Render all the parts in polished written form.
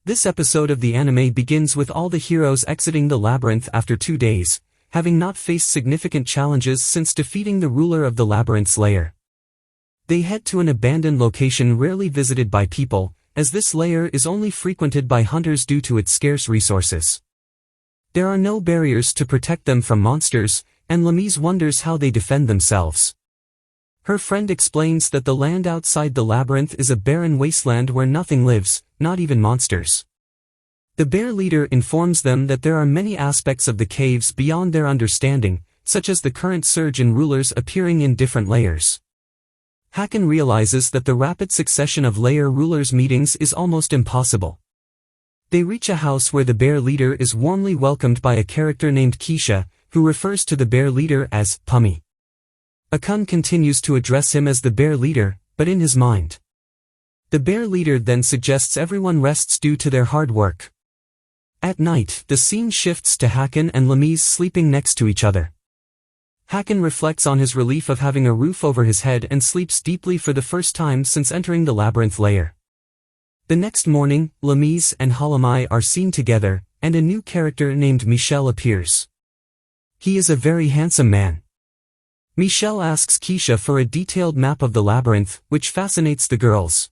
This episode of the anime begins with all the heroes exiting the labyrinth after 2 days, having not faced significant challenges since defeating the ruler of the labyrinth's lair. They head to an abandoned location rarely visited by people, as this lair is only frequented by hunters due to its scarce resources. There are no barriers to protect them from monsters, and Lamise wonders how they defend themselves. Her friend explains that the land outside the labyrinth is a barren wasteland where nothing lives, not even monsters. The bear leader informs them that there are many aspects of the caves beyond their understanding, such as the current surge in rulers appearing in different layers. Hakan realizes that the rapid succession of layer rulers meetings is almost impossible. They reach a house where the bear leader is warmly welcomed by a character named Keisha, who refers to the bear leader as Pummy. Akun continues to address him as the bear leader, but in his mind. The bear leader then suggests everyone rests due to their hard work. At night, the scene shifts to Hakan and Lamise sleeping next to each other. Hakan reflects on his relief of having a roof over his head and sleeps deeply for the first time since entering the labyrinth lair. The next morning, Lamise and Hanbaiki are seen together, and a new character named Michel appears. He is a very handsome man. Michel asks Keisha for a detailed map of the labyrinth, which fascinates the girls.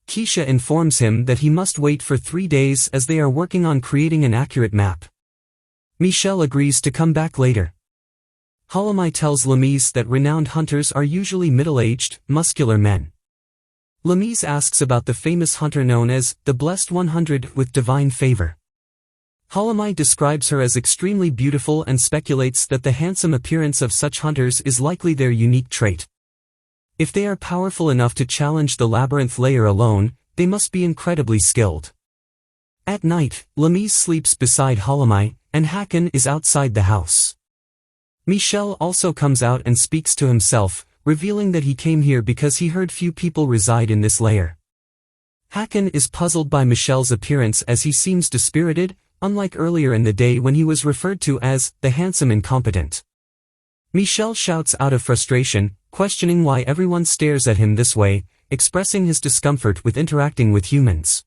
Keisha informs him that he must wait for 3 days as they are working on creating an accurate map. Michel agrees to come back later. Hanbaiki tells Lamise that renowned hunters are usually middle-aged, muscular men. Lamise asks about the famous hunter known as the Blessed 100 with divine favor. Hanbaiki describes her as extremely beautiful and speculates that the handsome appearance of such hunters is likely their unique trait. If they are powerful enough to challenge the labyrinth layer alone, they must be incredibly skilled. At night, Lamise sleeps beside Hanbaiki, and Hakan is outside the house. Michel also comes out and speaks to himself, revealing that he came here because he heard few people reside in this layer. Hakan is puzzled by Michel's appearance as he seems dispirited, unlike earlier in the day when he was referred to as the handsome incompetent. Michel shouts out of frustration, questioning why everyone stares at him this way, expressing his discomfort with interacting with humans.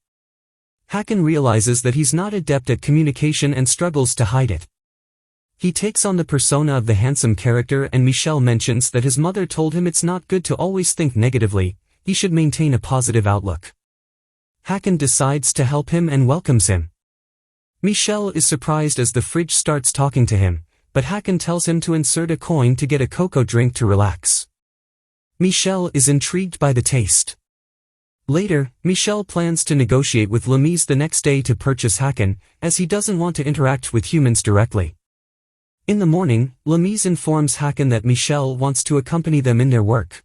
Hakan realizes that he's not adept at communication and struggles to hide it. He takes on the persona of the handsome character, and Michel mentions that his mother told him it's not good to always think negatively, he should maintain a positive outlook. Hakan decides to help him and welcomes him. Michel is surprised as the fridge starts talking to him, but Hakan tells him to insert a coin to get a cocoa drink to relax. Michel is intrigued by the taste. Later, Michel plans to negotiate with Lamise the next day to purchase Hakan, as he doesn't want to interact with humans directly. In the morning, Lamise informs Hakan that Michel wants to accompany them in their work.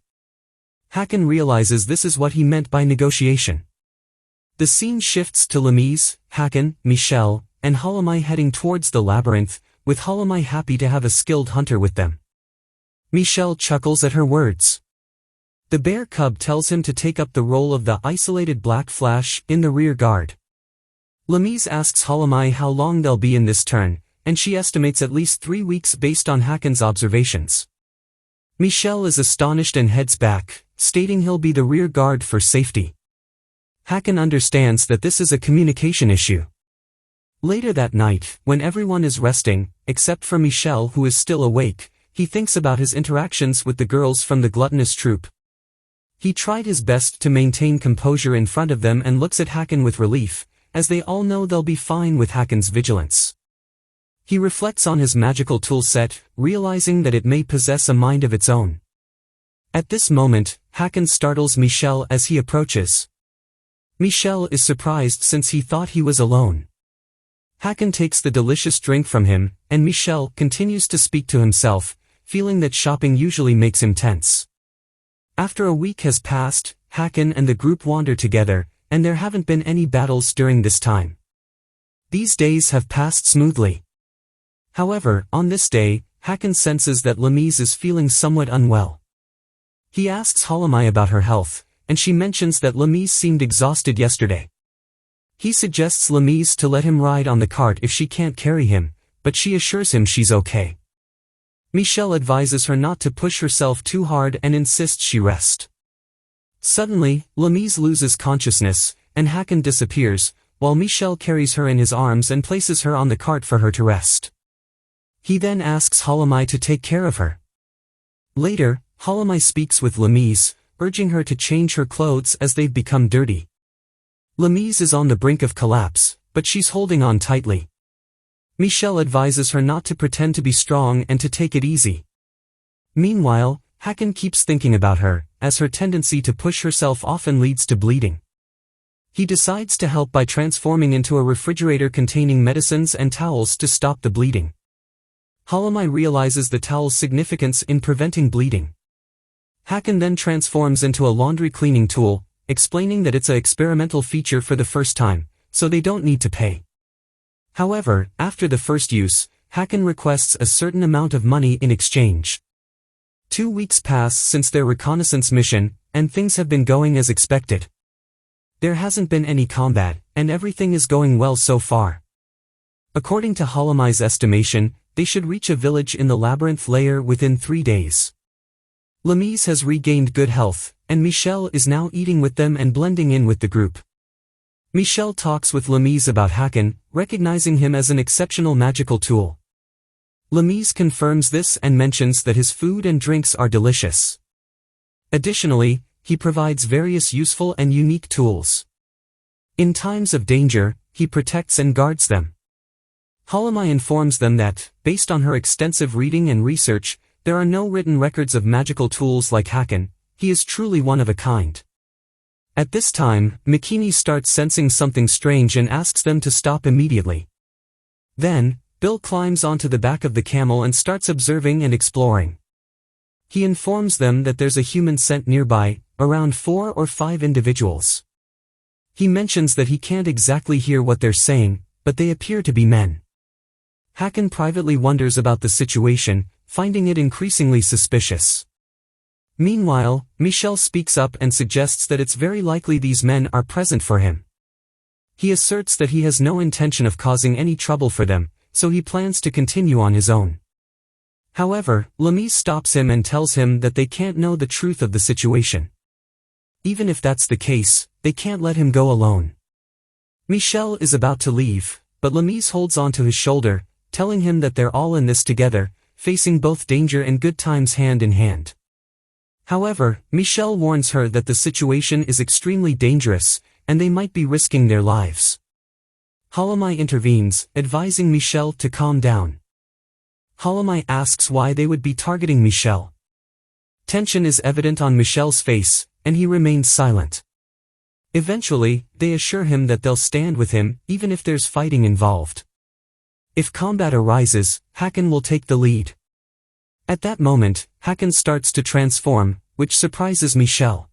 Hakan realizes this is what he meant by negotiation. The scene shifts to Lamise, Hakan, Michel, and Hanbaiki heading towards the labyrinth, with Hanbaiki happy to have a skilled hunter with them. Michel chuckles at her words. The bear cub tells him to take up the role of the isolated Black Flash in the rear guard. Lamise asks Hanbaiki how long they'll be in this turn, and she estimates at least 3 weeks based on Hakan's observations. Michel is astonished and heads back, stating he'll be the rear guard for safety. Hakan understands that this is a communication issue. Later that night, when everyone is resting, except for Michel who is still awake, he thinks about his interactions with the girls from the gluttonous troupe. He tried his best to maintain composure in front of them and looks at Hakan with relief, as they all know they'll be fine with Hakan's vigilance. He reflects on his magical tool set, realizing that it may possess a mind of its own. At this moment, Hakan startles Michel as he approaches. Michel is surprised since he thought he was alone. Hakan takes the delicious drink from him, and Michel continues to speak to himself, feeling that shopping usually makes him tense. After a week has passed, Hakan and the group wander together, and there haven't been any battles during this time. These days have passed smoothly. However, on this day, Hakan senses that Lamise is feeling somewhat unwell. He asks Hanbaiki about her health, and she mentions that Lamise seemed exhausted yesterday. He suggests Lamise to let him ride on the cart if she can't carry him, but she assures him she's okay. Michel advises her not to push herself too hard and insists she rest. Suddenly, Lamise loses consciousness, and Hakan disappears, while Michel carries her in his arms and places her on the cart for her to rest. He then asks Hanbaiki to take care of her. Later, Hanbaiki speaks with Lamise, urging her to change her clothes as they've become dirty. Lamise is on the brink of collapse, but she's holding on tightly. Michel advises her not to pretend to be strong and to take it easy. Meanwhile, Hakan keeps thinking about her, as her tendency to push herself often leads to bleeding. He decides to help by transforming into a refrigerator containing medicines and towels to stop the bleeding. Hanbaiki realizes the towel's significance in preventing bleeding. Hakan then transforms into a laundry cleaning tool, explaining that it's an experimental feature for the first time, so they don't need to pay. However, after the first use, Hakan requests a certain amount of money in exchange. 2 weeks pass since their reconnaissance mission, and things have been going as expected. There hasn't been any combat, and everything is going well so far. According to Hanbaiki's estimation, they should reach a village in the labyrinth layer within 3 days. Lamise has regained good health, and Michel is now eating with them and blending in with the group. Michel talks with Lamise about Hakan, recognizing him as an exceptional magical tool. Lamise confirms this and mentions that his food and drinks are delicious. Additionally, he provides various useful and unique tools. In times of danger, he protects and guards them. Hanbaiki informs them that, based on her extensive reading and research, there are no written records of magical tools like Hakan. He is truly one of a kind. At this time, Meikyuu starts sensing something strange and asks them to stop immediately. Then, Bill climbs onto the back of the camel and starts observing and exploring. He informs them that there's a human scent nearby, around 4 or 5 individuals. He mentions that he can't exactly hear what they're saying, but they appear to be men. Hakan privately wonders about the situation, finding it increasingly suspicious. Meanwhile, Michel speaks up and suggests that it's very likely these men are present for him. He asserts that he has no intention of causing any trouble for them, so he plans to continue on his own. However, Lamise stops him and tells him that they can't know the truth of the situation. Even if that's the case, they can't let him go alone. Michel is about to leave, but Lamise holds onto his shoulder, telling him that they're all in this together, facing both danger and good times hand in hand. However, Michel warns her that the situation is extremely dangerous, and they might be risking their lives. Hanbaiki intervenes, advising Michel to calm down. Hanbaiki asks why they would be targeting Michel. Tension is evident on Michel's face, and he remains silent. Eventually, they assure him that they'll stand with him, even if there's fighting involved. If combat arises, Hakan will take the lead. At that moment, Hakan starts to transform, which surprises Michel.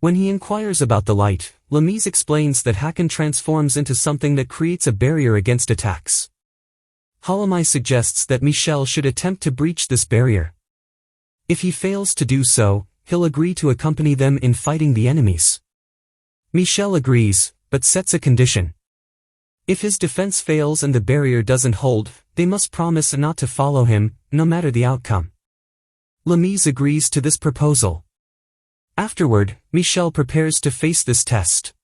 When he inquires about the light, Lamise explains that Hakan transforms into something that creates a barrier against attacks. Hanbaiki suggests that Michel should attempt to breach this barrier. If he fails to do so, he'll agree to accompany them in fighting the enemies. Michel agrees, but sets a condition. If his defense fails and the barrier doesn't hold, they must promise not to follow him, no matter the outcome. Lamise agrees to this proposal. Afterward, Michel prepares to face this test.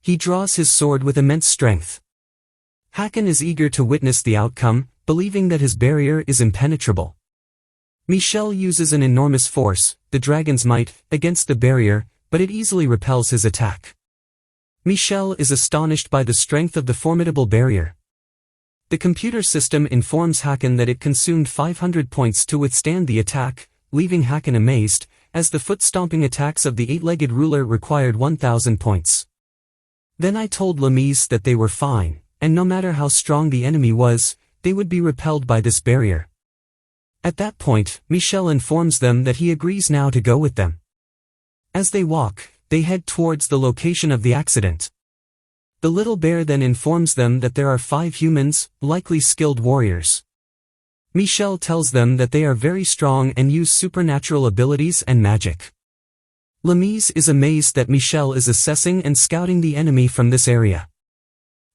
He draws his sword with immense strength. Hakan is eager to witness the outcome, believing that his barrier is impenetrable. Michel uses an enormous force, the dragon's might, against the barrier, but it easily repels his attack. Michel is astonished by the strength of the formidable barrier. The computer system informs Hakan that it consumed 500 points to withstand the attack, leaving Hakan amazed, as the foot-stomping attacks of the 8-legged ruler required 1,000 points. Then I told Lamise that they were fine, and no matter how strong the enemy was, they would be repelled by this barrier. At that point, Michel informs them that he agrees now to go with them. As they walk, they head towards the location of the accident. The little bear then informs them that there are 5 humans, likely skilled warriors. Michel tells them that they are very strong and use supernatural abilities and magic. Lamise is amazed that Michel is assessing and scouting the enemy from this area.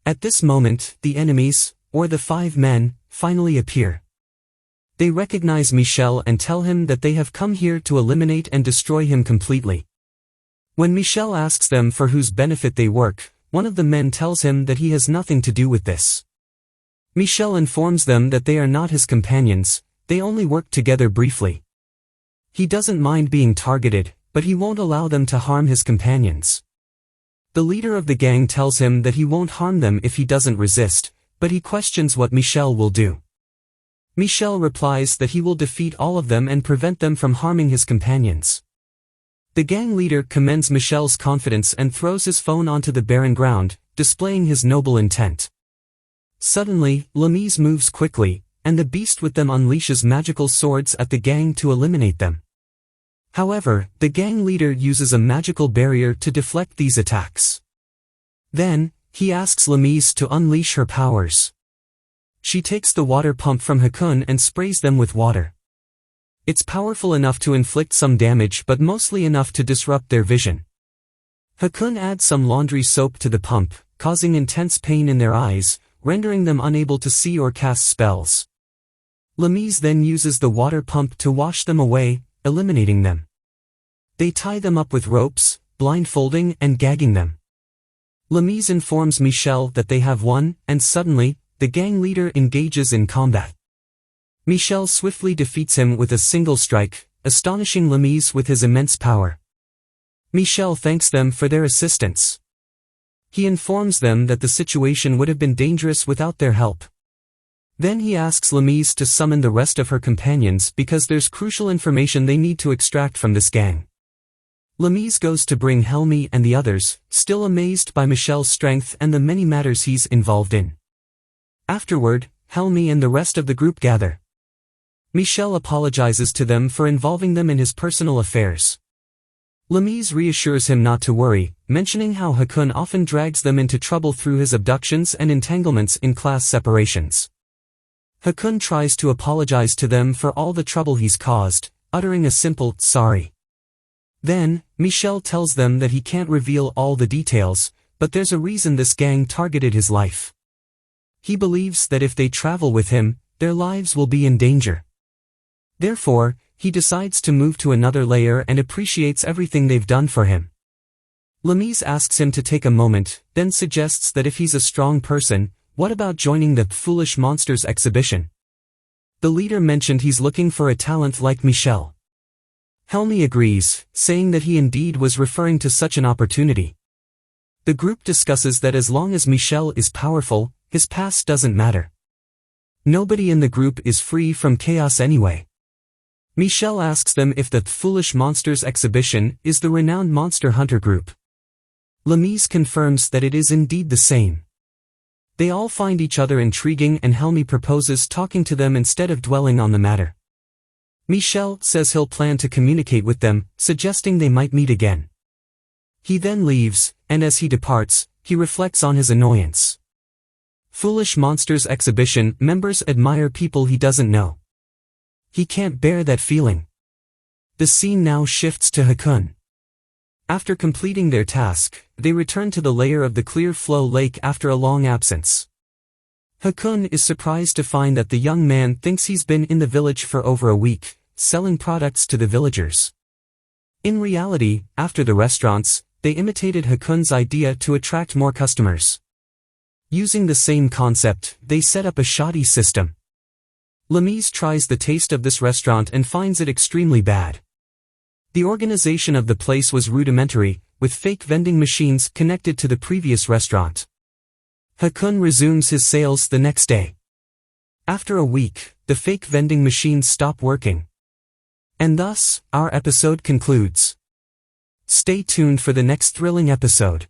At this moment, the enemies, or the 5 men, finally appear. They recognize Michel and tell him that they have come here to eliminate and destroy him completely. When Michel asks them for whose benefit they work, one of the men tells him that he has nothing to do with this. Michel informs them that they are not his companions, they only work together briefly. He doesn't mind being targeted, but he won't allow them to harm his companions. The leader of the gang tells him that he won't harm them if he doesn't resist, but he questions what Michel will do. Michel replies that he will defeat all of them and prevent them from harming his companions. The gang leader commends Michel's confidence and throws his phone onto the barren ground, displaying his noble intent. Suddenly, Lamise moves quickly, and the beast with them unleashes magical swords at the gang to eliminate them. However, the gang leader uses a magical barrier to deflect these attacks. Then, he asks Lamise to unleash her powers. She takes the water pump from Hakun and sprays them with water. It's powerful enough to inflict some damage but mostly enough to disrupt their vision. Hakun adds some laundry soap to the pump, causing intense pain in their eyes, rendering them unable to see or cast spells. Lamise then uses the water pump to wash them away, eliminating them. They tie them up with ropes, blindfolding and gagging them. Lamise informs Michel that they have won, and suddenly, the gang leader engages in combat. Michel swiftly defeats him with a single strike, astonishing Lamise with his immense power. Michel thanks them for their assistance. He informs them that the situation would have been dangerous without their help. Then he asks Lamise to summon the rest of her companions because there's crucial information they need to extract from this gang. Lamise goes to bring Helmi and the others, still amazed by Michel's strength and the many matters he's involved in. Afterward, Helmi and the rest of the group gather. Michel apologizes to them for involving them in his personal affairs. Lamise reassures him not to worry, mentioning how Hakun often drags them into trouble through his abductions and entanglements in class separations. Hakun tries to apologize to them for all the trouble he's caused, uttering a simple, sorry. Then, Michel tells them that he can't reveal all the details, but there's a reason this gang targeted his life. He believes that if they travel with him, their lives will be in danger. Therefore, he decides to move to another layer and appreciates everything they've done for him. Lamise asks him to take a moment, then suggests that if he's a strong person, what about joining the Foolish Monsters exhibition? The leader mentioned he's looking for a talent like Michel. Helmi agrees, saying that he indeed was referring to such an opportunity. The group discusses that as long as Michel is powerful, his past doesn't matter. Nobody in the group is free from chaos anyway. Michel asks them if the Foolish Monsters exhibition is the renowned monster hunter group. Lamise confirms that it is indeed the same. They all find each other intriguing and Helmi proposes talking to them instead of dwelling on the matter. Michel says he'll plan to communicate with them, suggesting they might meet again. He then leaves, and as he departs, he reflects on his annoyance. Foolish Monsters exhibition members admire people he doesn't know. He can't bear that feeling. The scene now shifts to Hakun. After completing their task, they return to the layer of the clear flow lake after a long absence. Hakun is surprised to find that the young man thinks he's been in the village for over a week, selling products to the villagers. In reality, after the restaurants, they imitated Hakun's idea to attract more customers. Using the same concept, they set up a shoddy system. Lamise tries the taste of this restaurant and finds it extremely bad. The organization of the place was rudimentary, with fake vending machines connected to the previous restaurant. Hakun resumes his sales the next day. After a week, the fake vending machines stop working. And thus, our episode concludes. Stay tuned for the next thrilling episode.